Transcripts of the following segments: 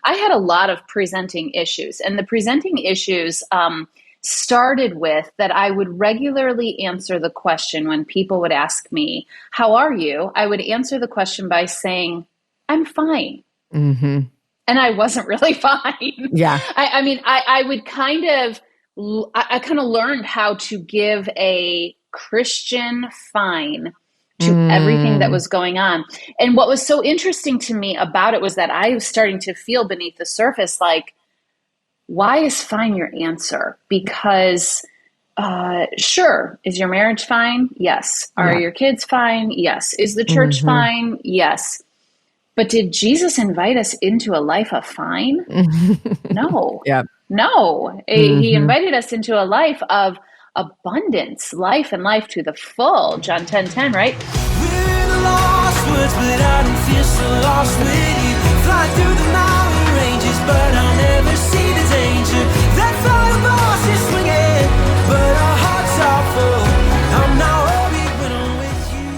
I had a lot of presenting issues, and the presenting issues started with that I would regularly answer the question when people would ask me, "How are you?" I would answer the question by saying, "I'm fine." Mm-hmm. And I wasn't really fine. Yeah. I mean, I would I kind of learned how to give a Christian fine to everything that Mm. was going on. And what was so interesting to me about it was that I was starting to feel beneath the surface, like, why is fine your answer? Because sure, is your marriage fine? Yes. Are Yeah. your kids fine? Yes. Is the church Mm-hmm. fine? Yes. But did Jesus invite us into a life of fine? No, Yeah. no. He Mm-hmm. invited us into a life of abundance, life and life to the full. John 10:10, right? We're the lost words, but I don't feel so lost with you. Fly through the mountain ranges, but I'll never see the danger. That fireballs is swinging, but our hearts are full. I'm not worried when I'm with you.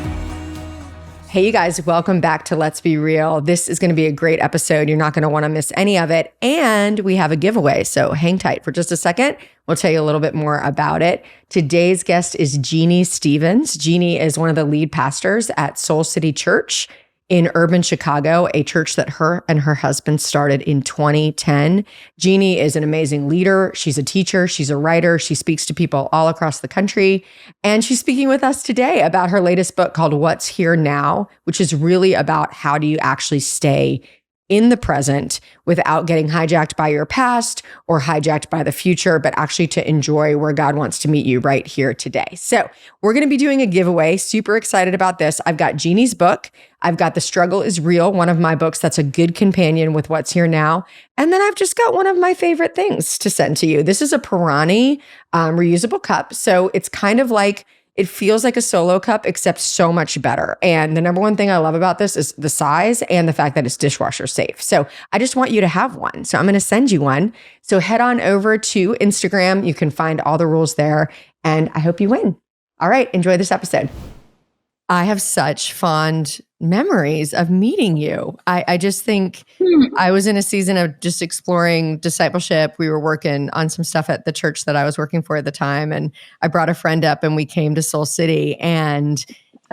Hey, you guys, welcome back to Let's Be Real. This is going to be a great episode. You're not going to want to miss any of it. And we have a giveaway. So hang tight for just a second. We'll tell you a little bit more about it. Today's guest is Jeanne Stevens. Jeanne is one of the lead pastors at Soul City Church in urban Chicago, a church that her and her husband started in 2010. Jeanne is an amazing leader. She's a teacher. She's a writer. She speaks to people all across the country. And she's speaking with us today about her latest book called What's Here Now, which is really about how do you actually stay in the present without getting hijacked by your past or hijacked by the future, but actually to enjoy where God wants to meet you right here today. So we're going to be doing a giveaway. Super excited about this. I've got Jeanne's book. I've got The Struggle is Real, one of my books that's a good companion with What's Here Now. And then I've just got one of my favorite things to send to you. This is a Pirani reusable cup. So it's kind of like, it feels like a solo cup, except so much better. And the number one thing I love about this is the size and the fact that it's dishwasher safe. So I just want you to have one. So I'm going to send you one. So head on over to Instagram. You can find all the rules there. And I hope you win. All right. Enjoy this episode. I have such fond memories of meeting you. I just think I was in a season of just exploring discipleship. We were working on some stuff at the church that I was working for at the time. And I brought a friend up and we came to Soul City, and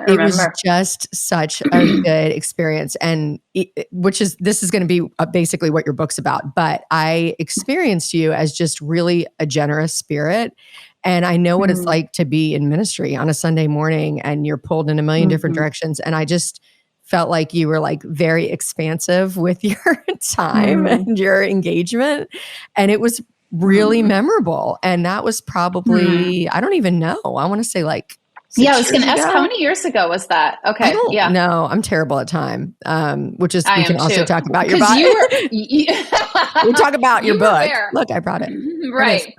it was just such a good experience. And this is going to be basically what your book's about. But I experienced you as just really a generous spirit. And I know what it's like to be in ministry on a Sunday morning and you're pulled in a million different directions. And I just felt like you were like very expansive with your time and your engagement. And it was really memorable. And that was probably, I don't even know. I want to say like 6 I was going to years ask, ago. how many years ago was that? Okay. I don't know. I'm terrible at time, which is, we can also talk about your body. We talk about your book. Look, I brought it. Right.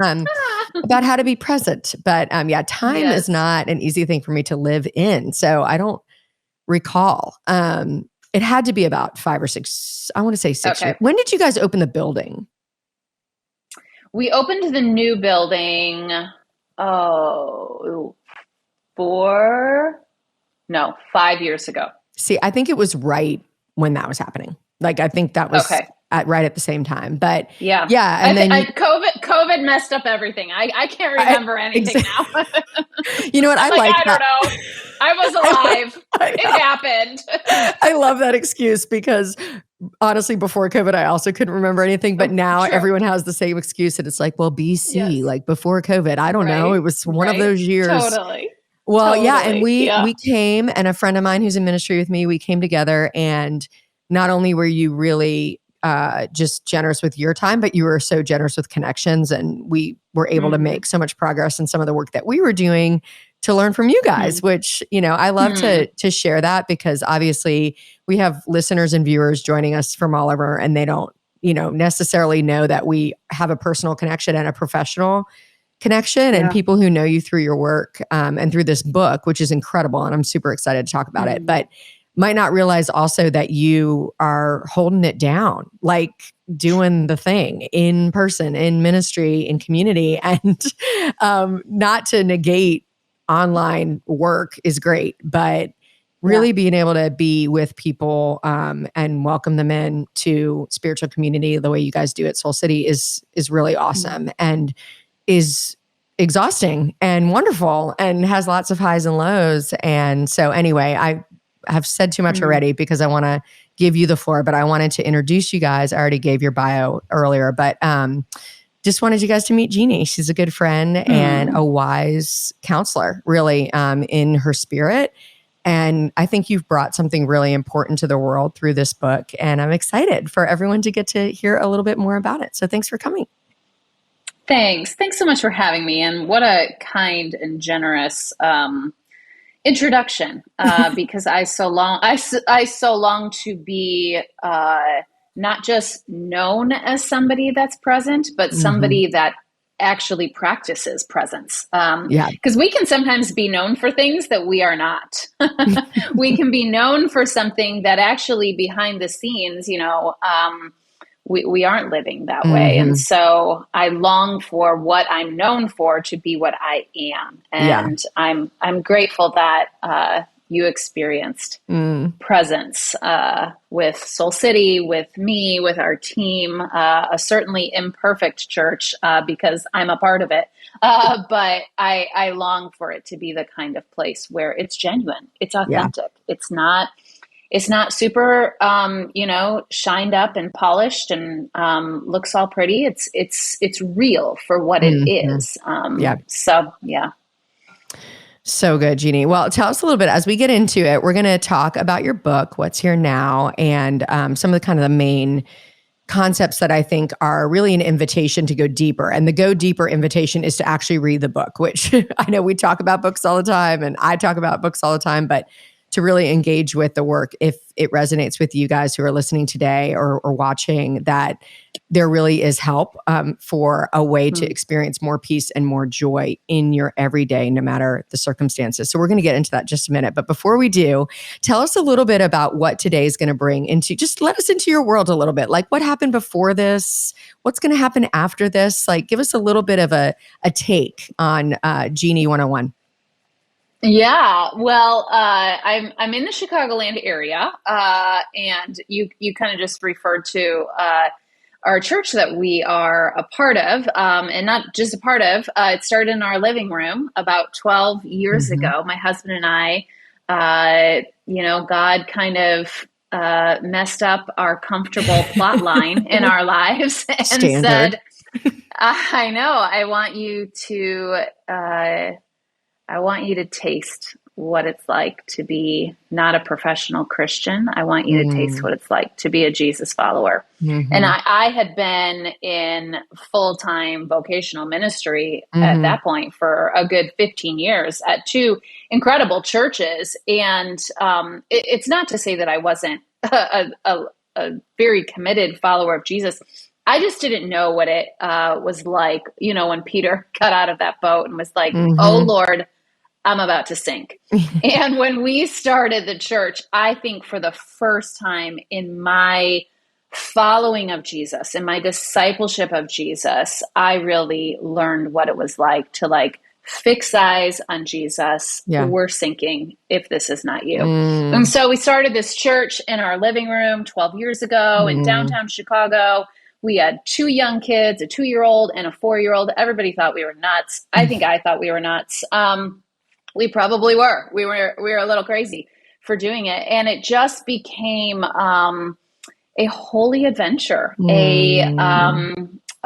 About how to be present. But time is not an easy thing for me to live in. So I don't recall. It had to be about 5 or 6, I want to say 6 years. When did you guys open the building? We opened the new building, 5 years ago. See, I think it was right when that was happening. Like, I think that was right at the same time. But yeah. And then COVID messed up everything. I can't remember anything now. You know what? I don't know. I was alive. It happened. I love that excuse because honestly, before COVID, I also couldn't remember anything. But now everyone has the same excuse. And it's like, well, BC, like before COVID, I don't know. It was one of those years. Totally. Well, yeah. And we came, and a friend of mine who's in ministry with me, we came together, and not only were you really just generous with your time, but you were so generous with connections, and we were able to make so much progress in some of the work that we were doing to learn from you guys, which, I love to share that, because obviously we have listeners and viewers joining us from all over, and they don't, necessarily know that we have a personal connection and a professional connection, and people who know you through your work and through this book, which is incredible. And I'm super excited to talk about it, but might not realize also that you are holding it down, like doing the thing in person, in ministry, in community, and not to negate online work is great, but really being able to be with people and welcome them in to spiritual community the way you guys do at Soul City is really awesome and is exhausting and wonderful and has lots of highs and lows. And so anyway, I have said too much already because I want to give you the floor, but I wanted to introduce you guys. I already gave your bio earlier, but just wanted you guys to meet Jeanne. She's a good friend and a wise counselor, really, in her spirit. And I think you've brought something really important to the world through this book. And I'm excited for everyone to get to hear a little bit more about it. So thanks for coming. Thanks so much for having me. And what a kind and generous introduction, because I so long to be not just known as somebody that's present, but somebody that actually practices presence. Because we can sometimes be known for things that we are not. We can be known for something that actually behind the scenes, we aren't living that way. And so I long for what I'm known for to be what I am. And I'm grateful that you experienced presence with Soul City, with me, with our team, a certainly imperfect church because I'm a part of it. But I long for it to be the kind of place where it's genuine, it's authentic. It's not super, shined up and polished and looks all pretty. It's real for what it is. So good, Jeanne. Well, tell us a little bit as we get into it. We're going to talk about your book, What's Here Now, and some of the main concepts that I think are really an invitation to go deeper. And the go deeper invitation is to actually read the book, which I know we talk about books all the time, and I talk about books all the time, but to really engage with the work, if it resonates with you guys who are listening today or watching, that there really is help for a way to experience more peace and more joy in your everyday, no matter the circumstances. So we're going to get into that in just a minute. But before we do, tell us a little bit about what today is going to bring into, just let us into your world a little bit. Like what happened before this? What's going to happen after this? Like give us a little bit of a take on Jeanne 101. Yeah, well, I'm in the Chicagoland area, and you kind of just referred to our church that we are a part of, and not just a part of. It started in our living room about 12 years ago. My husband and I, God kind of messed up our comfortable plot line in our lives and said, "I know, I want you to taste what it's like to be not a professional Christian. I want you to taste what it's like to be a Jesus follower." And I had been in full-time vocational ministry at that point for a good 15 years at two incredible churches. And it's not to say that I wasn't a very committed follower of Jesus. I just didn't know what it was like, when Peter got out of that boat and was like, "Oh Lord, I'm about to sink." And when we started the church, I think for the first time in my following of Jesus, in my discipleship of Jesus, I really learned what it was like to fix eyes on Jesus. We're sinking if this is not you. And so we started this church in our living room 12 years ago in downtown Chicago. We had two young kids, a 2-year-old and a 4-year-old. Everybody thought we were nuts. I think I thought we were nuts. We probably were. We were a little crazy for doing it. And it just became a holy adventure.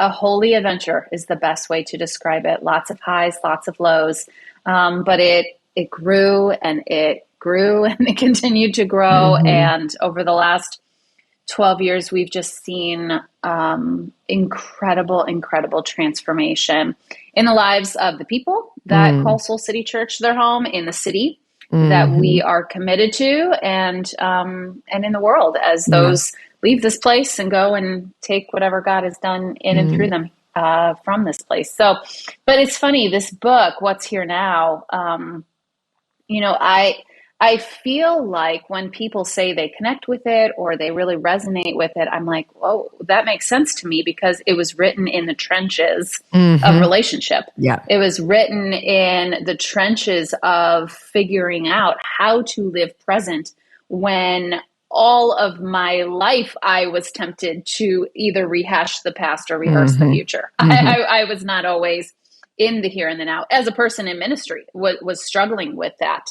A holy adventure is the best way to describe it. Lots of highs, lots of lows. But it grew and it grew and it continued to grow. And over the last 12 years, we've just seen incredible transformation in the lives of the people that call Soul City Church their home, in the city that we are committed to, and in the world as those leave this place and go and take whatever God has done in and through them from this place. So, but it's funny, this book, What's Here Now, I feel like when people say they connect with it or they really resonate with it, I'm like, oh, that makes sense to me because it was written in the trenches of relationship. Yeah. It was written in the trenches of figuring out how to live present when all of my life I was tempted to either rehash the past or rehearse the future. I was not always in the here and the now. As a person in ministry, was struggling with that.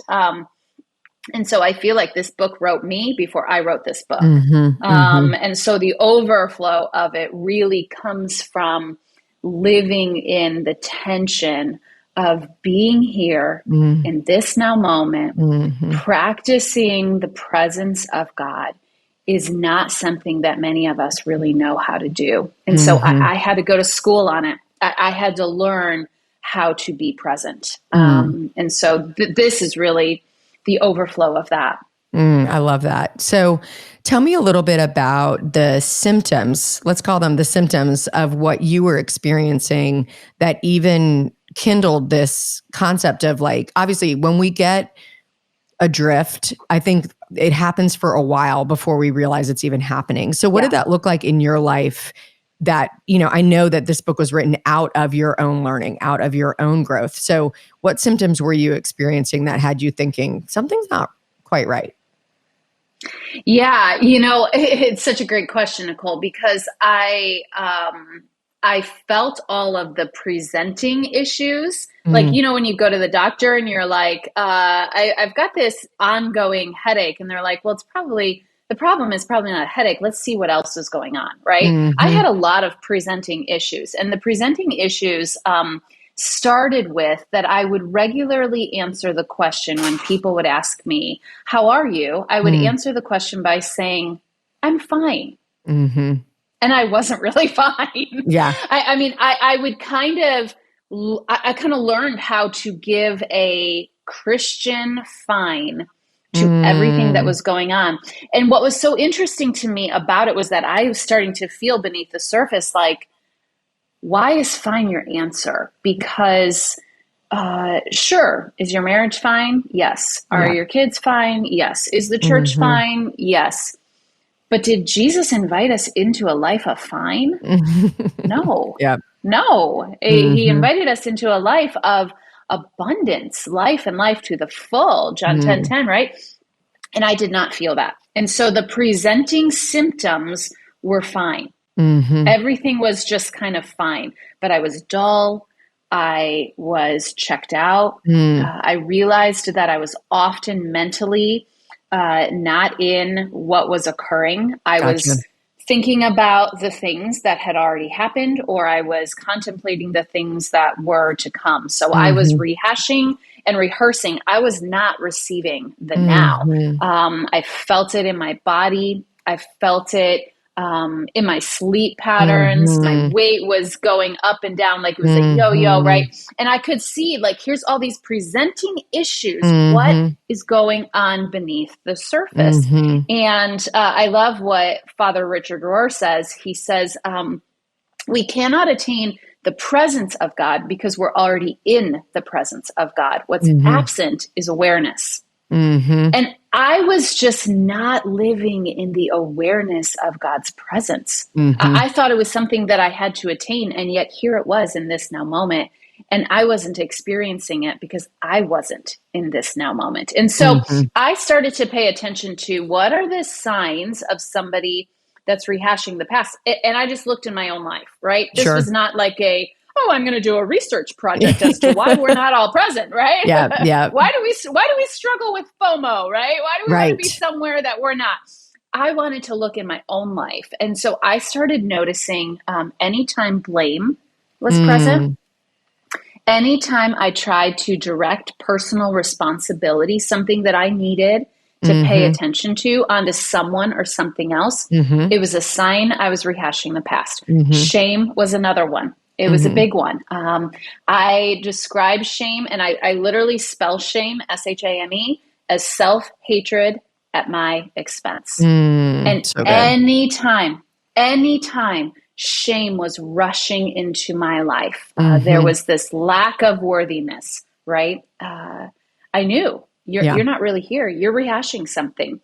And so I feel like this book wrote me before I wrote this book. And so the overflow of it really comes from living in the tension of being here in this now moment, practicing the presence of God is not something that many of us really know how to do. And so I had to go to school on it. I had to learn how to be present. And so this is really the overflow of that. I love that. So tell me a little bit about the symptoms, let's call them the symptoms of what you were experiencing that even kindled this concept of like, obviously when we get adrift, I think it happens for a while before we realize it's even happening. So what did that look like in your life that, I know that this book was written out of your own learning, out of your own growth. So what symptoms were you experiencing that had you thinking something's not quite right? Yeah, it's such a great question, Nicole, because I felt all of the presenting issues. Like, when you go to the doctor and you're like, I've got this ongoing headache. And they're like, well, the problem is probably not a headache. Let's see what else is going on, right? I had a lot of presenting issues. And the presenting issues started with that I would regularly answer the question when people would ask me, how are you? I would answer the question by saying, I'm fine. And I wasn't really fine. Yeah. I would kind of learned how to give a Christian fine to everything that was going on. And what was so interesting to me about it was that I was starting to feel beneath the surface, like, why is fine your answer? Because sure, is your marriage fine? Yes. Are your kids fine? Yes. Is the church fine? Yes. But did Jesus invite us into a life of fine? No. No. He invited us into a life of abundance, life and life to the full, John 10:10, right? And I did not feel that. And so the presenting symptoms were fine. Everything was just kind of fine, but I was dull. I was checked out. I realized that I was often mentally not in what was occurring. I was thinking about the things that had already happened, or I was contemplating the things that were to come. So I was rehashing and rehearsing. I was not receiving the now. I felt it in my body. I felt it in my sleep patterns. My weight was going up and down like it was a yo-yo, right? And I could see, like, here's all these presenting issues. What is going on beneath the surface? And I love what Father Richard Rohr says. He says, we cannot attain the presence of God because we're already in the presence of God. What's absent is awareness. And I was just not living in the awareness of God's presence. I thought it was something that I had to attain. And yet here it was in this now moment. And I wasn't experiencing it because I wasn't in this now moment. And so I started to pay attention to what are the signs of somebody that's rehashing the past. And I just looked in my own life, right? This was not like I'm going to do a research project as to why we're not all present, right? Yeah. Why do we struggle with FOMO, right? Why do we want to be somewhere that we're not? I wanted to look in my own life. And so I started noticing anytime blame was present, anytime I tried to direct personal responsibility, something that I needed to pay attention to onto someone or something else, it was a sign I was rehashing the past. Shame was another one. It was a big one. I describe shame, and I literally spell shame, S-H-A-M-E, as self-hatred at my expense. And so anytime shame was rushing into my life, there was this lack of worthiness, right? I knew You're not really here. You're rehashing something.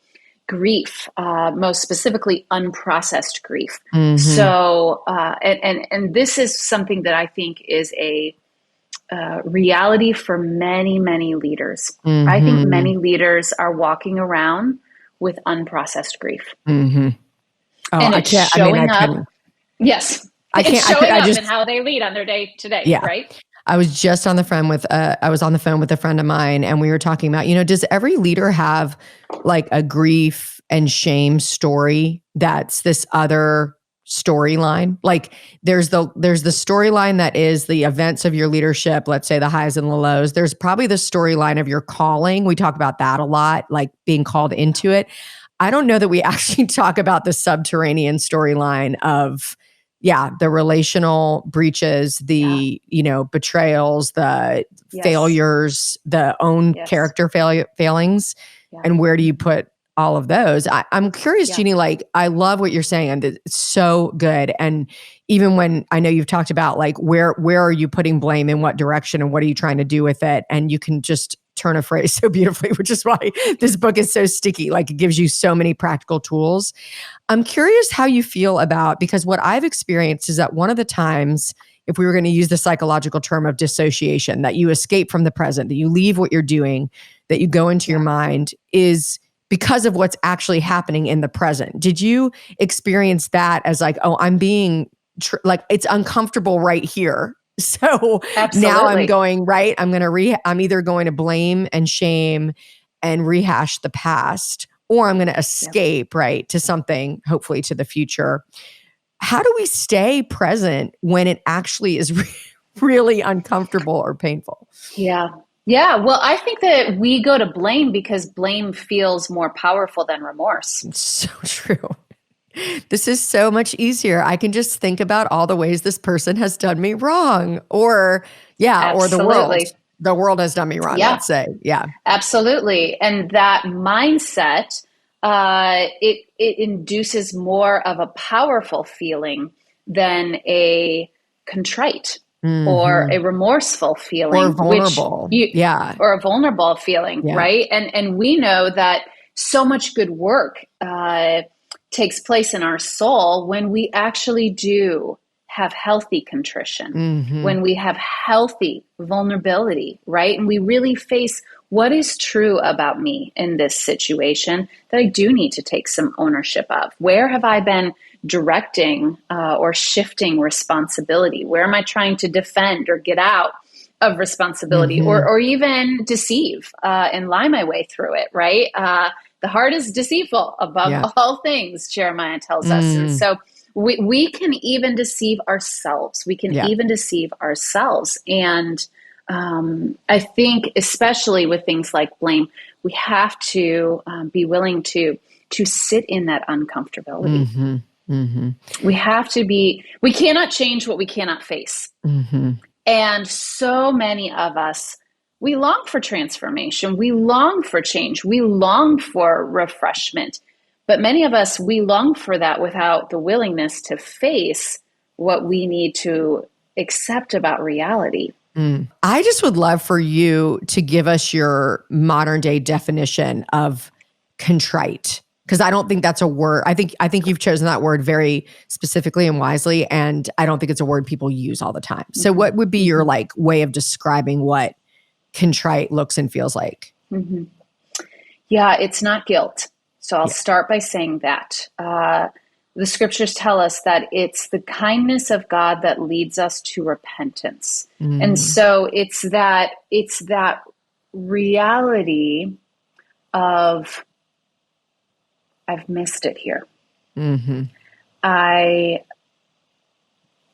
Grief, most specifically unprocessed grief. So, and this is something that I think is a reality for many, many leaders. I think many leaders are walking around with unprocessed grief. And it's showing up. Yes. It's showing up in how they lead on their day to day, right? I was just on the phone with a friend of mine, and we were talking about, does every leader have like a grief and shame story that's this other storyline? Like there's the storyline that is the events of your leadership, let's say the highs and the lows. There's probably the storyline of your calling. We talk about that a lot, like being called into it. I don't know that we actually talk about the subterranean storyline of the relational breaches, the, betrayals, the failures, the own character failings. And where do you put all of those? I'm curious, Jeanne, like, I love what you're saying. And it's so good. And even when I know you've talked about like, where are you putting blame, in what direction, and what are you trying to do with it? And you can just turn a phrase so beautifully, which is why this book is so sticky. Like it gives you so many practical tools. I'm curious how you feel about, because what I've experienced is that one of the times, if we were going to use the psychological term of dissociation, that you escape from the present, that you leave what you're doing, that you go into your mind, is because of what's actually happening in the present. Did you experience that as like, oh, I'm being like, it's uncomfortable right here. So now I'm going, right, I'm either going to blame and shame and rehash the past, or I'm going to escape, right, to something, hopefully to the future. How do we stay present when it actually is really uncomfortable or painful? Yeah. Well, I think that we go to blame because blame feels more powerful than remorse. It's so true. This is so much easier. I can just think about all the ways this person has done me wrong, or the world has done me wrong, let's say. Yeah, absolutely. And that mindset, it induces more of a powerful feeling than a contrite or a remorseful feeling, or vulnerable, or a vulnerable feeling, right? And we know that so much good work takes place in our soul when we actually do have healthy contrition, when we have healthy vulnerability, right? And we really face what is true about me in this situation that I do need to take some ownership of. Where have I been directing or shifting responsibility? Where am I trying to defend or get out of responsibility, or even deceive and lie my way through it, right? The heart is deceitful above all things, Jeremiah tells us. And so we can even deceive ourselves. We can even deceive ourselves. And I think especially with things like blame, we have to be willing to sit in that uncomfortability. We cannot change what we cannot face. And so many of us, we long for transformation. We long for change. We long for refreshment. But many of us, we long for that without the willingness to face what we need to accept about reality. I just would love for you to give us your modern day definition of contrite, because I don't think that's a word. I think you've chosen that word very specifically and wisely, and I don't think it's a word people use all the time. So what would be your like way of describing what contrite looks and feels like? Yeah, it's not guilt. So I'll start by saying that. The scriptures tell us that it's the kindness of God that leads us to repentance. And so it's that reality of, I've missed it here. I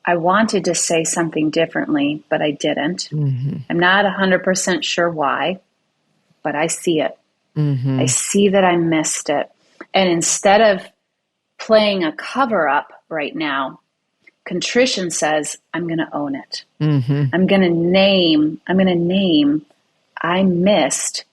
wanted to say something differently, but I didn't. I'm not 100% sure why, but I see it. I see that I missed it. And instead of playing a cover up right now, contrition says, I'm going to own it. I'm going to name, I missed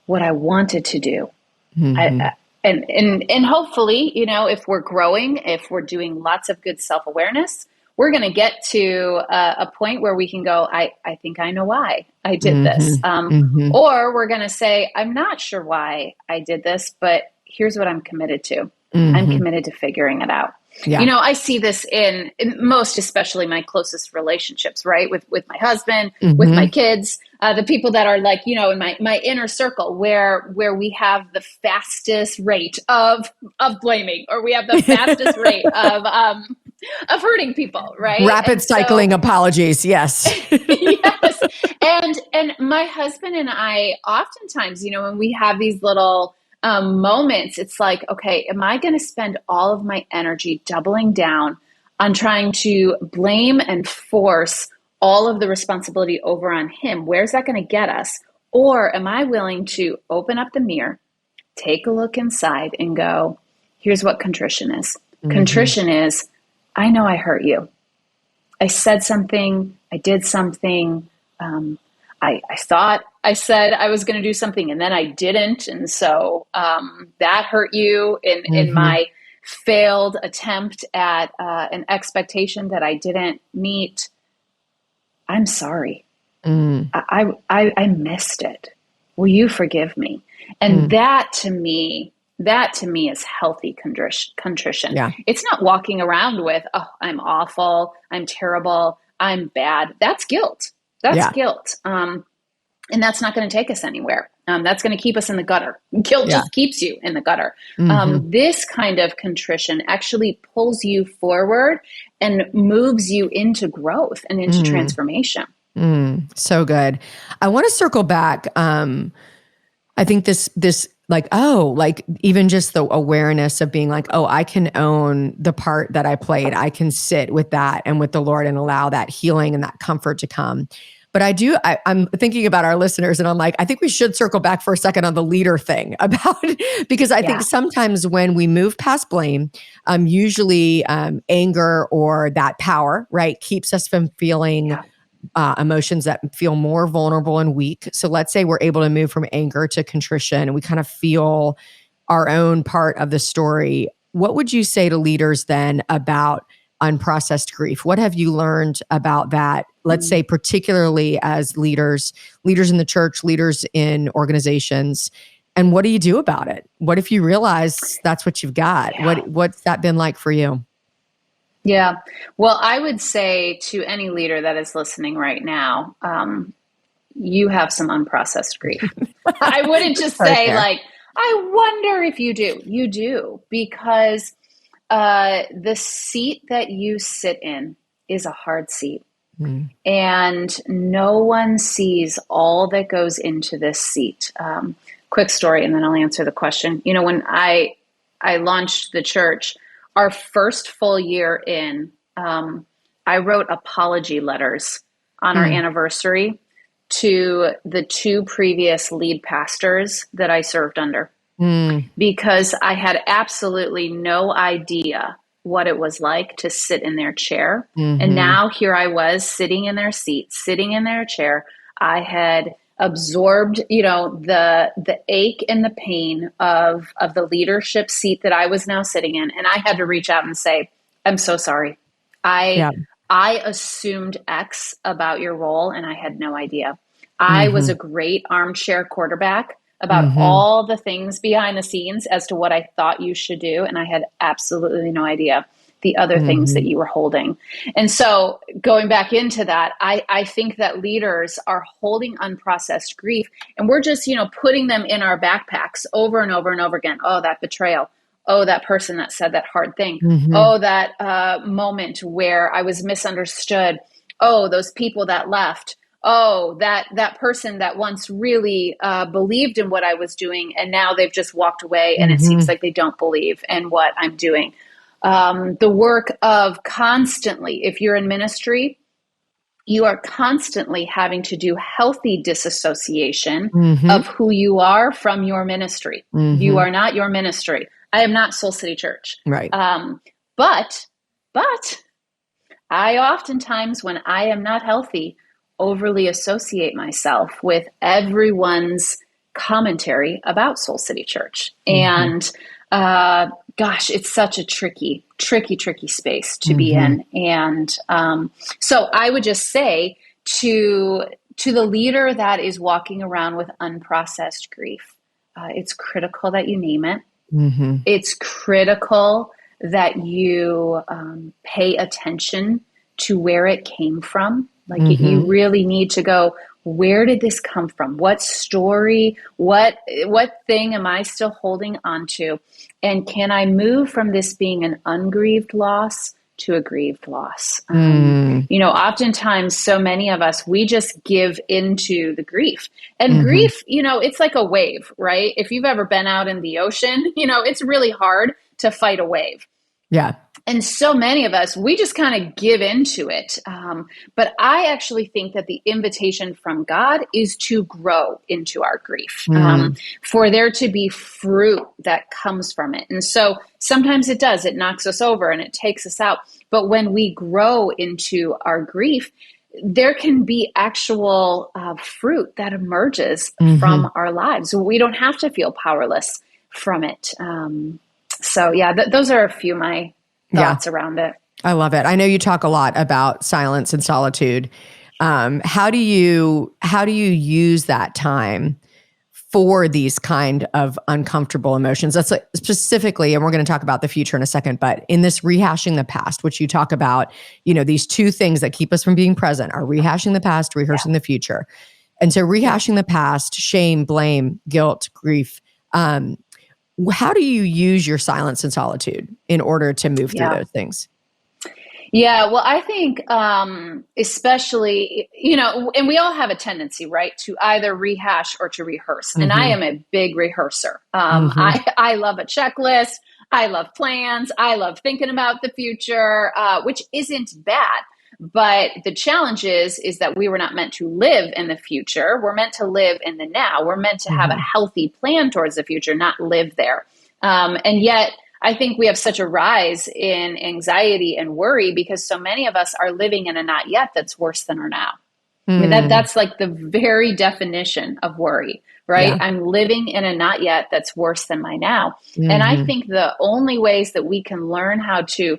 what I wanted to do. And hopefully, if we're growing, if we're doing lots of good self-awareness, we're going to get to a point where we can go, I think I know why I did this. Or we're going to say, I'm not sure why I did this, but here's what I'm committed to. I'm committed to figuring it out. Yeah. You know, I see this in most, especially my closest relationships, right? With my husband, with my kids, the people that are like, you know, in my inner circle where we have the fastest rate of blaming, or we have the fastest rate of hurting people, right? Rapid cycling apologies. Yes. Yes. And my husband and I, oftentimes, you know, when we have these little moments, it's like, okay, am I going to spend all of my energy doubling down on trying to blame and force all of the responsibility over on him? Where's that going to get us? Or am I willing to open up the mirror, take a look inside and go, here's what contrition is. Contrition is, I know I hurt you. I said something, I did something, I thought I said I was going to do something and then I didn't. And so that hurt you in my failed attempt at an expectation that I didn't meet. I'm sorry. I missed it. Will you forgive me? And that to me is healthy contrition. Yeah. It's not walking around with, oh, I'm awful, I'm terrible, I'm bad. That's guilt. That's guilt. And that's not going to take us anywhere. That's going to keep us in the gutter. Guilt just keeps you in the gutter. This kind of contrition actually pulls you forward and moves you into growth and into transformation. So good. I want to circle back. I think this like, even just the awareness of being like, oh, I can own the part that I played. I can sit with that and with the Lord and allow that healing and that comfort to come. But I'm thinking about our listeners and I'm like, I think we should circle back for a second on the leader thing because I think sometimes when we move past blame, usually anger or that power, right, keeps us from feeling emotions that feel more vulnerable and weak. So let's say we're able to move from anger to contrition and we kind of feel our own part of the story. What would you say to leaders then about unprocessed grief? What have you learned about that? Let's say particularly as leaders in the church, leaders in organizations. And what do you do about it? What if you realize that's what you've got? What's that been like for you? Yeah. Well, I would say to any leader that is listening right now, you have some unprocessed grief. I wouldn't just say like, I wonder if you do. You do, because the seat that you sit in is a hard seat. And no one sees all that goes into this seat. Quick story, and then I'll answer the question. You know, when I launched the church, our first full year in, I wrote apology letters on our anniversary to the two previous lead pastors that I served under, because I had absolutely no idea what it was like to sit in their chair. And now here I was sitting in their seat, sitting in their chair. I had absorbed, you know, the ache and the pain of the leadership seat that I was now sitting in. And I had to reach out and say, I'm so sorry. I assumed X about your role and I had no idea. I was a great armchair quarterback about all the things behind the scenes as to what I thought you should do. And I had absolutely no idea the other things that you were holding. And so going back into that, I think that leaders are holding unprocessed grief and we're just, you know, putting them in our backpacks over and over and over again. Oh, that betrayal. Oh, that person that said that hard thing. Oh, that moment where I was misunderstood. Oh, those people that left. Oh, that person that once really believed in what I was doing and now they've just walked away and it seems like they don't believe in what I'm doing. The work of constantly, if you're in ministry, you are constantly having to do healthy disassociation of who you are from your ministry. You are not your ministry. I am not Soul City Church. Right. But I oftentimes, when I am not healthy, overly associate myself with everyone's commentary about Soul City Church. And Gosh, it's such a tricky space to be Mm-hmm. in. And so I would just say to the leader that is walking around with unprocessed grief, it's critical that you name it. Mm-hmm. It's critical that you pay attention to where it came from. Like you Mm-hmm. really need to go, where did this come from? What story, what thing am I still holding on to? And can I move from this being an ungrieved loss to a grieved loss? Mm. Oftentimes, so many of us, we just give into the grief. And Mm-hmm. grief, it's like a wave, right? If you've ever been out in the ocean, it's really hard to fight a wave. Yeah. And so many of us, we just kind of give into it. But I actually think that the invitation from God is to grow into our grief, for there to be fruit that comes from it. And so sometimes it does, it knocks us over and it takes us out. But when we grow into our grief, there can be actual fruit that emerges from our lives. We don't have to feel powerless from it. Those are a few of my thoughts around it. I love it. I know you talk a lot about silence and solitude. How do you use that time for these kind of uncomfortable emotions? That's like specifically, and we're going to talk about the future in a second, but in this rehashing the past, which you talk about, these two things that keep us from being present are rehashing the past, rehearsing the future. And so rehashing the past, shame, blame, guilt, grief, how do you use your silence and solitude in order to move through those things? Yeah, well, I think especially, and we all have a tendency, right, to either rehash or to rehearse. And I am a big rehearser. I love a checklist. I love plans. I love thinking about the future, which isn't bad. But the challenge is that we were not meant to live in the future. We're meant to live in the now. We're meant to have a healthy plan towards the future, not live there. And yet, I think we have such a rise in anxiety and worry because so many of us are living in a not yet that's worse than our now. I mean, that's like the very definition of worry, right? Yeah. I'm living in a not yet that's worse than my now. And I think the only ways that we can learn how to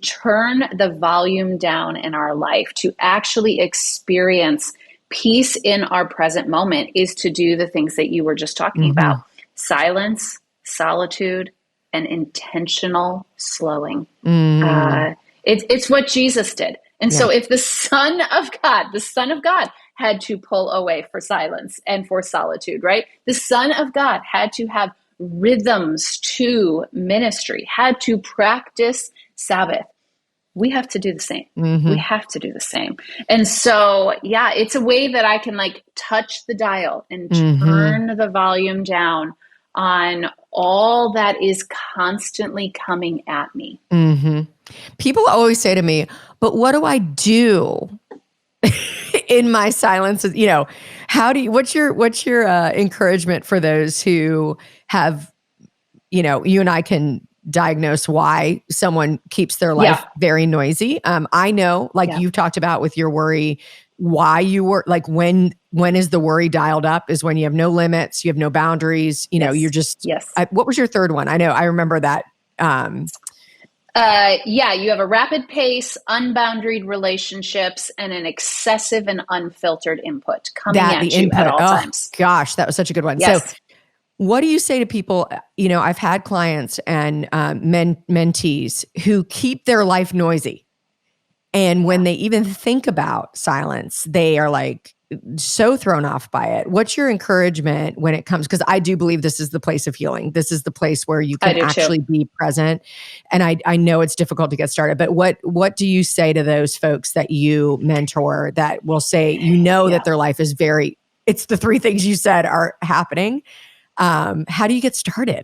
turn the volume down in our life, to actually experience peace in our present moment, is to do the things that you were just talking about: silence, solitude, and intentional slowing. It's what Jesus did. And so if the Son of God had to pull away for silence and for solitude, right? The Son of God had to have rhythms to ministry, had to practice Sabbath. We have to do the same. We have to do the same. And so, it's a way that I can like touch the dial and turn the volume down on all that is constantly coming at me. People always say to me, but what do I do in my silence? What's your encouragement for those who have, you and I can diagnose why someone keeps their life very noisy. I know, like you've talked about with your worry, why you were like, when is the worry dialed up is when you have no limits, you have no boundaries, you're just, what was your third one? I remember that. You have a rapid pace, unboundaried relationships, and an excessive and unfiltered input coming at you at all times. Gosh, that was such a good one. Yes. So what do you say to people? I've had clients and mentees who keep their life noisy. And when they even think about silence, they are like so thrown off by it. What's your encouragement when it comes? Because I do believe this is the place of healing. This is the place where you can actually be present. And I know it's difficult to get started, but what do you say to those folks that you mentor that will say, that their life is it's the three things you said are happening. How do you get started?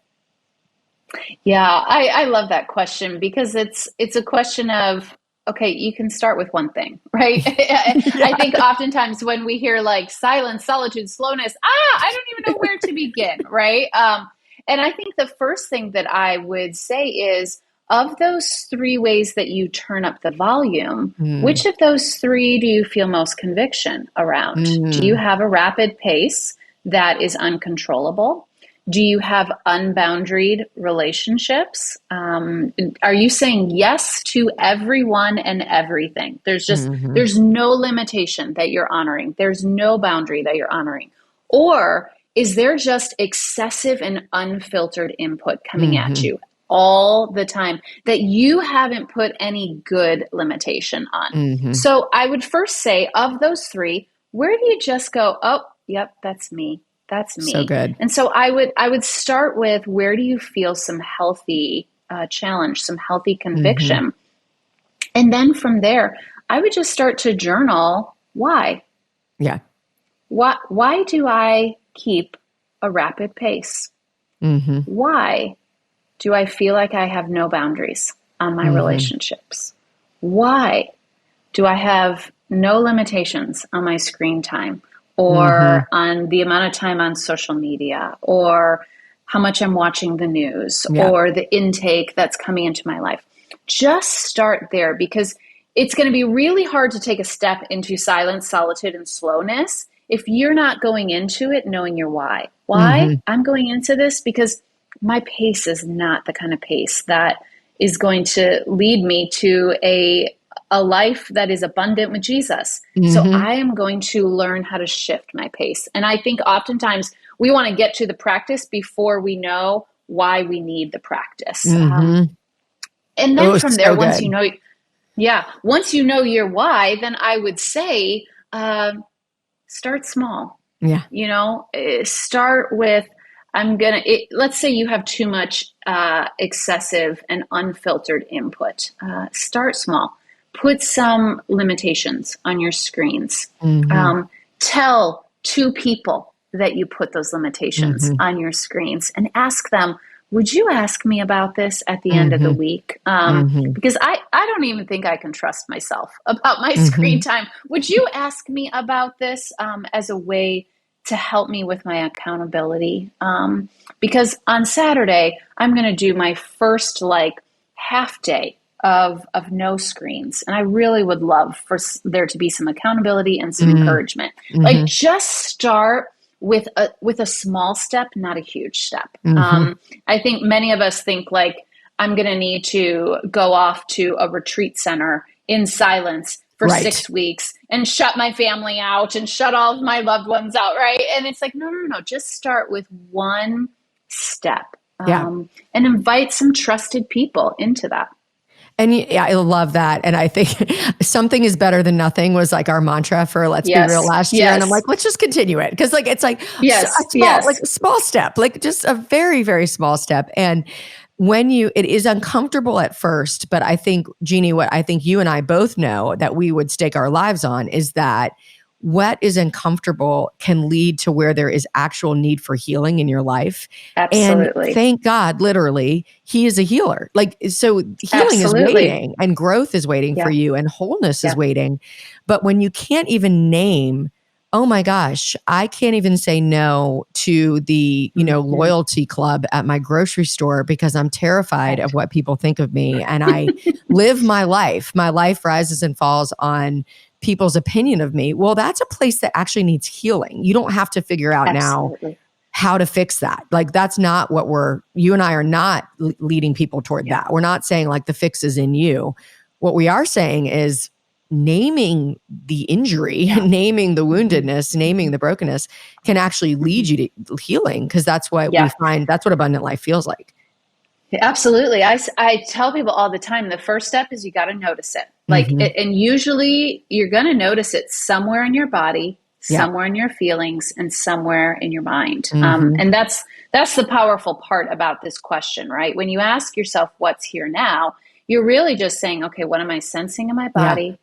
Yeah, I love that question because it's a question of, okay, you can start with one thing, right? I think oftentimes when we hear like silence, solitude, slowness, I don't even know where to begin, right? And I think the first thing that I would say is, of those three ways that you turn up the volume, which of those three do you feel most conviction around? Do you have a rapid pace that is uncontrollable? Do you have unboundaried relationships? Are you saying yes to everyone and everything? Mm-hmm. There's no limitation that you're honoring. There's no boundary that you're honoring. Or is there just excessive and unfiltered input coming at Mm-hmm. you all the time that you haven't put any good limitation on? Mm-hmm. So I would first say, of those three, where do you just go, oh, yep, that's me. That's So me. good. And so I would start with, where do you feel some healthy challenge, some healthy Mm-hmm. conviction? And then from there, I would just start to journal, why? Yeah. Why do I keep a rapid pace? Mm-hmm. Why do I feel like I have no boundaries on my Mm-hmm. relationships? Why do I have no limitations on my screen time, Mm-hmm. or on the amount of time on social media, or how much I'm watching the news, Yeah. or the intake that's coming into my life? Just start there, because it's going to be really hard to take a step into silence, solitude, and slowness if you're not going into it knowing your why. Why? Mm-hmm. I'm going into this because my pace is not the kind of pace that is going to lead me to a life that is abundant with Jesus. So Mm-hmm. I am going to learn how to shift my pace. And I think oftentimes we want to get to the practice before we know why we need the practice. Mm-hmm. And then Oh, from there, so good. once you know your why, then I would say, start small. Yeah. Start with, let's say you have too much excessive and unfiltered input. Start small. Put some limitations on your screens. Mm-hmm. Tell two people that you put those limitations Mm-hmm. on your screens, and ask them, would you ask me about this at the end of the Mm-hmm. week? Mm-hmm. Because I don't even think I can trust myself about my Mm-hmm. screen time. Would you ask me about this as a way to help me with my accountability? Because on Saturday, I'm going to do my first half day of no screens. And I really would love for there to be some accountability and some encouragement. Like, Mm-hmm. just start with a small step, not a huge step. Mm-hmm. I think many of us think, like, I'm going to need to go off to a retreat center in silence for Right. 6 weeks and shut my family out and shut all of my loved ones out, right? And it's like, no. Just start with one step, Yeah. and invite some trusted people into that. And yeah, I love that. And I think something is better than nothing was like our mantra for Let's Be Real Yes, last year. And I'm yes, like, let's just continue it. Cause like, it's like yes, a yes. small step, like just a very, very small step. And it is uncomfortable at first, but I think, Jeannie, what I think you and I both know that we would stake our lives on is that what is uncomfortable can lead to where there is actual need for healing in your life. And Absolutely. thank God, literally, he is a healer. Like, so healing is Absolutely. waiting and growth is waiting for Yeah. you and wholeness is Yeah. waiting. But when you can't even name, oh my gosh, I can't even say no to the, loyalty club at my grocery store because I'm terrified of what people think of me. And I live my life. My life rises and falls on people's opinion of me. Well, that's a place that actually needs healing. You don't have to figure out now Absolutely. how to fix that. Like, that's not what you and I are not leading people toward that. We're not saying like the fix is in you. What we are saying is naming the injury, naming the woundedness, naming the brokenness can actually lead you to healing, because that's what we find. That's what abundant life feels like. Absolutely. I tell people all the time, the first step is you got to notice it. And usually you're going to notice it somewhere in your body, somewhere in your feelings, and somewhere in your mind. And that's the powerful part about this question, right? When you ask yourself, what's here now, you're really just saying, okay, what am I sensing in my body?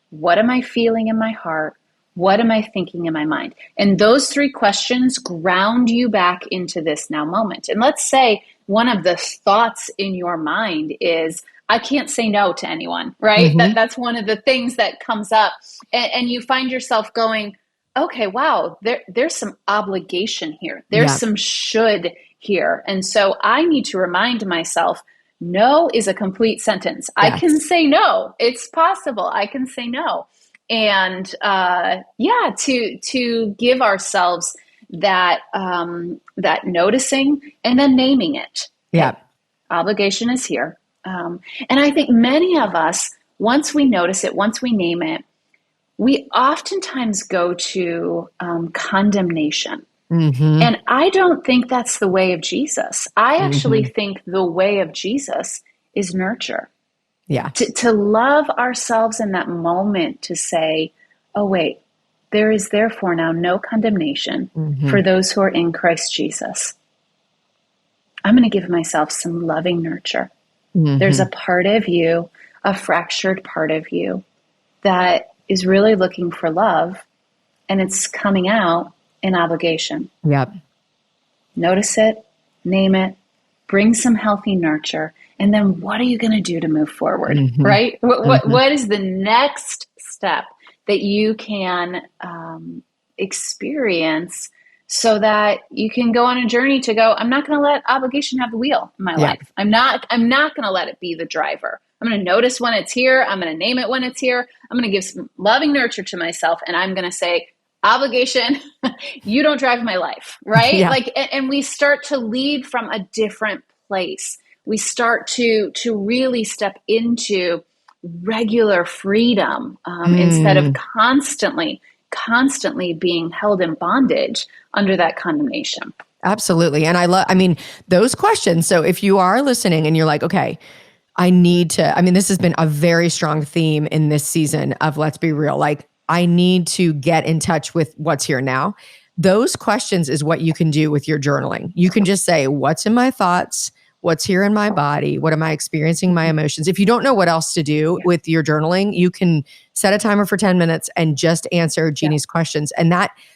What am I feeling in my heart? What am I thinking in my mind? And those three questions ground you back into this now moment. And let's say one of the thoughts in your mind is, I can't say no to anyone, right? That's one of the things that comes up. And you find yourself going, okay, wow, there's some obligation here. There's some should here. And so I need to remind myself, no is a complete sentence. I can say no. It's possible. I can say no. And to give ourselves that noticing and then naming it. Yeah. Obligation is here. And I think many of us, once we notice it, once we name it, we oftentimes go to condemnation. And I don't think that's the way of Jesus. I actually think the way of Jesus is nurture. Yeah. To love ourselves in that moment, to say, oh, wait, there is therefore now no condemnation for those who are in Christ Jesus. I'm going to give myself some loving nurture. There's a part of you, a fractured part of you, that is really looking for love, and it's coming out in obligation. Yep. Notice it, name it, bring some healthy nurture, and then what are you going to do to move forward, right? What is the next step that you can experience so that you can go on a journey to go, I'm not going to let obligation have the wheel in my life. I'm not going to let it be the driver. I'm going to notice when it's here. I'm going to name it when it's here. I'm going to give some loving nurture to myself, and I'm going to say, obligation, you don't drive my life, right? Yeah. And we start to lead from a different place. We start to really step into regular freedom instead of constantly being held in bondage under that condemnation. Absolutely. And those questions. So if you are listening and you're like, okay, this has been a very strong theme in this season of Let's Be Real. Like, I need to get in touch with what's here now. Those questions is what you can do with your journaling. You can just say, what's in my thoughts? What's here in my body? What am I experiencing? My emotions. If you don't know what else to do with your journaling, you can set a timer for 10 minutes and just answer Jeanne's questions. And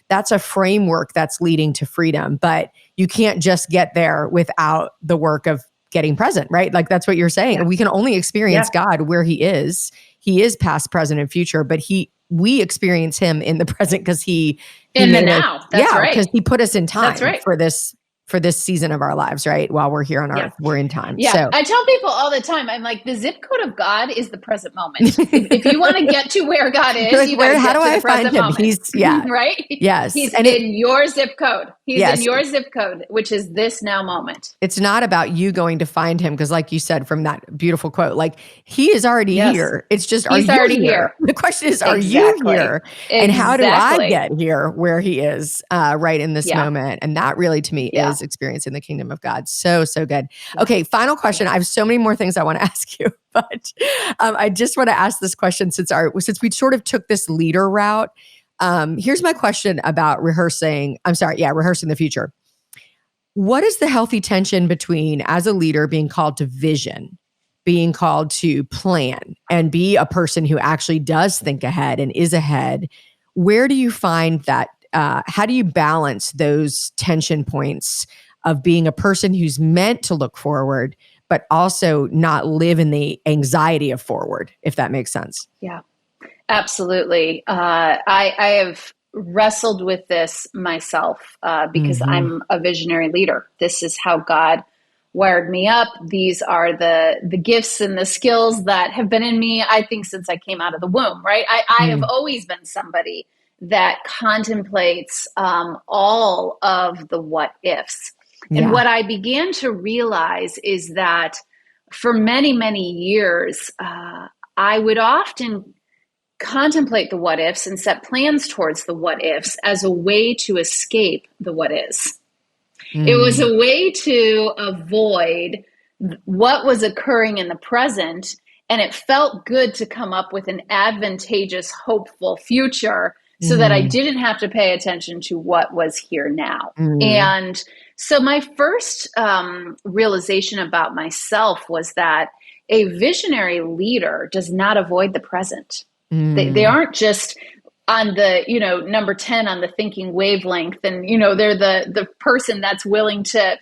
that's a framework that's leading to freedom. But you can't just get there without the work of getting present, right? Like that's what you're saying. We can only experience God where he is. He is past, present, and future, but we experience him in the present because he in the now. That's right. Because he put us in time for this season of our lives, right? While we're here on earth, we're in time. Yeah. So I tell people all the time, I'm like, the zip code of God is the present moment. if you want to get to where God is, like, you got to get how do to I the present find him? moment. He's right? Yes. He's in your zip code. He's Yes. in your zip code, which is this now moment. It's not about you going to find him because, like you said, from that beautiful quote, like he is already here. It's just, he's already here. The question is, are you here? And how do I get here where he is right in this moment? And that really, to me, is experiencing the kingdom of God. So good. Okay, final question. I have so many more things I want to ask you, but I just want to ask this question since we sort of took this leader route. Here's my question about rehearsing the future. What is the healthy tension between, as a leader, being called to vision, being called to plan, and be a person who actually does think ahead and is ahead? Where do you find that? How do you balance those tension points of being a person who's meant to look forward, but also not live in the anxiety of forward, if that makes sense? Yeah, absolutely. I have wrestled with this myself because I'm a visionary leader. This is how God wired me up. These are the gifts and the skills that have been in me, I think, since I came out of the womb, right? I have always been somebody that contemplates all of the what ifs. And what I began to realize is that for many, many years, I would often contemplate the what ifs and set plans towards the what ifs as a way to escape the what is. It was a way to avoid what was occurring in the present, and it felt good to come up with an advantageous, hopeful future so that I didn't have to pay attention to what was here now. And so my first realization about myself was that a visionary leader does not avoid the present. They aren't just on the, number 10 on the thinking wavelength. And, they're the person that's willing to,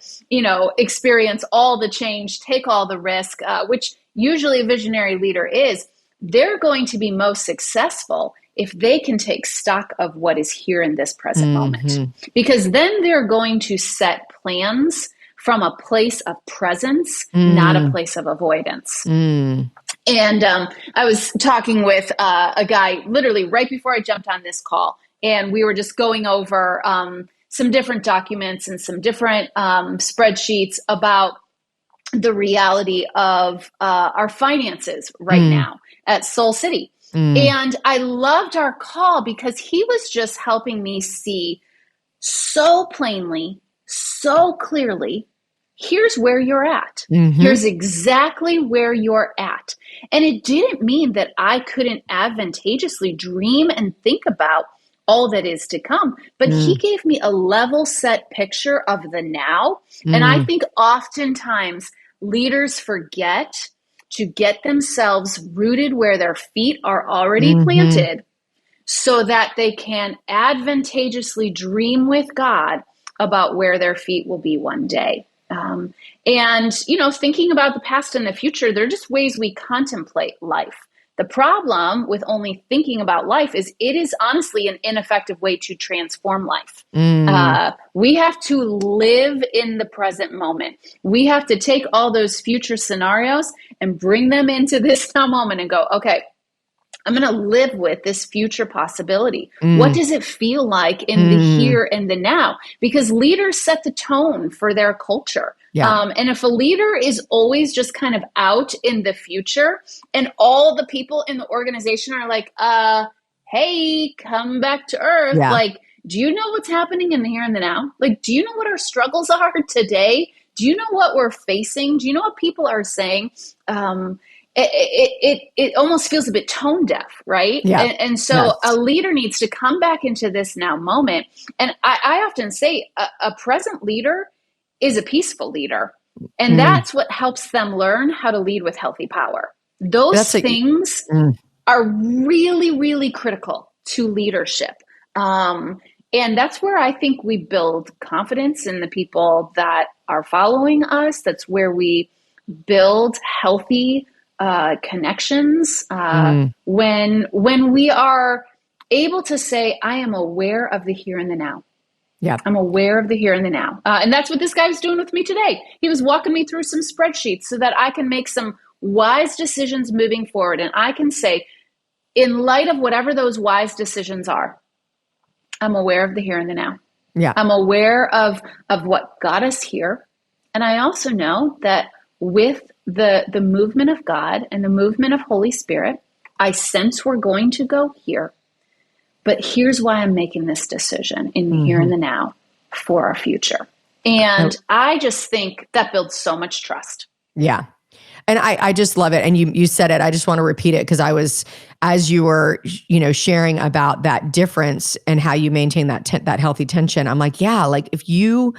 experience all the change, take all the risk, which usually a visionary leader is. They're going to be most successful if they can take stock of what is here in this present moment, because then they're going to set plans from a place of presence, not a place of avoidance. And I was talking with a guy literally right before I jumped on this call, and we were just going over some different documents and some different spreadsheets about the reality of our finances right now at Soul City. And I loved our call because he was just helping me see so plainly, so clearly, here's where you're at. Here's exactly where you're at. And it didn't mean that I couldn't advantageously dream and think about all that is to come, but he gave me a level set picture of the now. And I think oftentimes leaders forget to get themselves rooted where their feet are already planted so that they can advantageously dream with God about where their feet will be one day. And, thinking about the past and the future, they're just ways we contemplate life. The problem with only thinking about life is it is honestly an ineffective way to transform life. We have to live in the present moment. We have to take all those future scenarios and bring them into this now moment and go, okay, I'm going to live with this future possibility. What does it feel like in the here and the now? Because leaders set the tone for their culture. And if a leader is always just kind of out in the future and all the people in the organization are like, hey, come back to earth. Like, do you know what's happening in the here and the now? Like, do you know what our struggles are today? Do you know what we're facing? Do you know what people are saying? It almost feels a bit tone deaf, right? And so a leader needs to come back into this now moment. And I often say a present leader is a peaceful leader. And that's what helps them learn how to lead with healthy power. Those things are really, really critical to leadership. And that's where I think we build confidence in the people that are following us. That's where we build healthy connections, when we are able to say, I am aware of the here and the now. I'm aware of the here and the now. And that's what this guy was doing with me today. He was walking me through some spreadsheets so that I can make some wise decisions moving forward. And I can say, in light of whatever those wise decisions are, I'm aware of the here and the now. I'm aware of what got us here. And I also know that with the movement of God and the movement of Holy Spirit, I sense we're going to go here. But here's why I'm making this decision in the here and the now for our future. And I just think that builds so much trust. And I just love it. And you said it, I just want to repeat it because I was, as you were, sharing about that difference and how you maintain that healthy tension. I'm like, like if you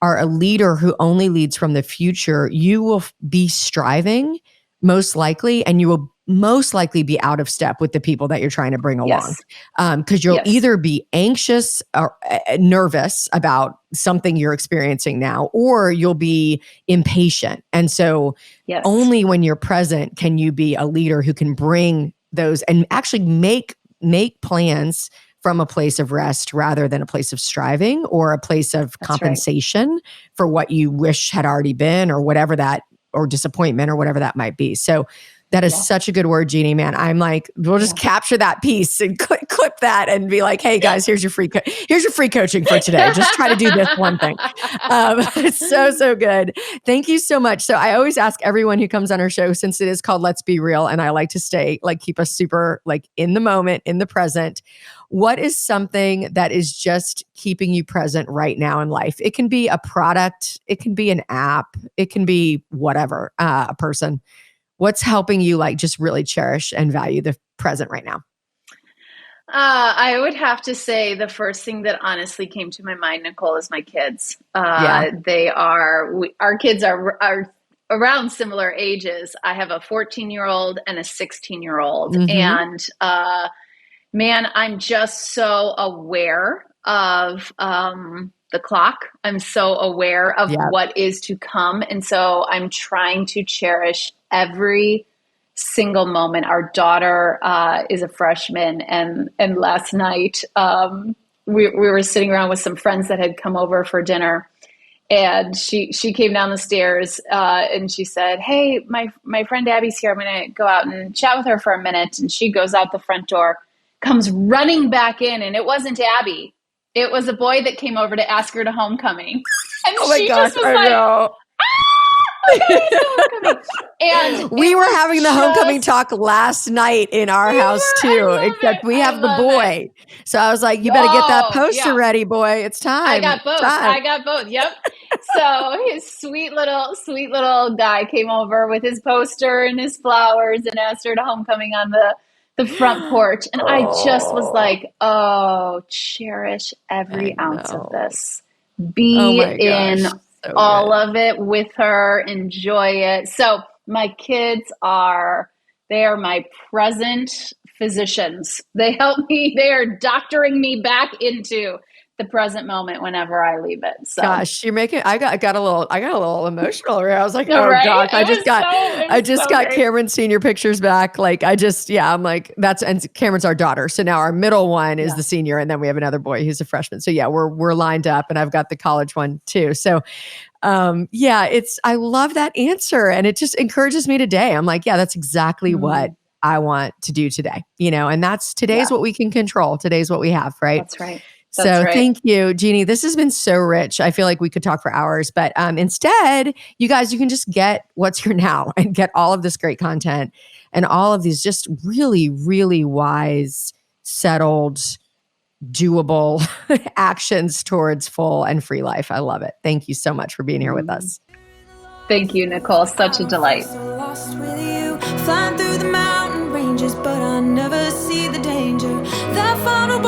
are a leader who only leads from the future, you will be striving most likely, and you will most likely be out of step with the people that you're trying to bring along. Because you'll either be anxious or nervous about something you're experiencing now, or you'll be impatient. And so only when you're present can you be a leader who can bring those and actually make plans from a place of rest rather than a place of striving or a place of compensation for what you wish had already been or whatever that, or disappointment or whatever that might be. So that is such a good word, Jeanne, man. I'm like, we'll just capture that piece and clip that and be like, hey guys, here's your free coaching for today. Just try to do this one thing. It's so good. Thank you so much. So I always ask everyone who comes on our show, since it is called Let's Be Real, and I like to keep us super in the moment, in the present. What is something that is just keeping you present right now in life? It can be a product, it can be an app, it can be whatever, a person. What's helping you just really cherish and value the present right now? I would have to say the first thing that honestly came to my mind, Nicole, is my kids. Our kids are around similar ages. I have a 14-year-old and a 16-year-old. And man, I'm just so aware of the clock. I'm so aware of what is to come. And so I'm trying to cherish every single moment. Our daughter is a freshman, and last night we were sitting around with some friends that had come over for dinner, and she came down the stairs and she said, hey, my friend Abby's here. I'm going to go out and chat with her for a minute. And she goes out the front door, comes running back in, and it wasn't Abby. It was a boy that came over to ask her to homecoming. And Oh my she gosh, just was I like, know. homecoming. And We it were was having the homecoming just, talk last night in our house I too, love except it. we I have the love it. boy. So I was like, you better get that Oh, poster yeah. ready, boy. It's I time. got both. Time. I got both. Yep. So his sweet little guy came over with his poster and his flowers and asked her to homecoming on the front porch. And I just was Oh, like, oh, cherish I every ounce of know. this. Oh Be my in gosh. So all good. of it with her. Enjoy it. So my kids they are my present physicians. They help me. They are doctoring me back into the present moment whenever I leave it. So, Gosh, you're making I got a little emotional here. I was like, oh right? gosh, It I was just so got great. Cameron's senior pictures back. Like I'm like, and Cameron's our daughter. So now our middle one is Yeah. the senior, and then we have another boy who's a freshman. So yeah, we're lined up, and I've got the college one too. So yeah, I love that answer. And it just encourages me today. I'm like, yeah, that's exactly what Mm, I want to do today, and today's yeah, what we can control. Today's what we have, right? that's right. That's So right. thank you, Jeannie. This has been so rich. I feel like we could talk for hours, but instead, you guys, you can just get what's here now and get all of this great content and all of these just really, really wise, settled, doable actions towards full and free life. I love it. Thank you so much for being here with Mm. us. Thank you, Nicole. Such a delight. So lost with you, flying through the mountain ranges, but I never see the danger. That final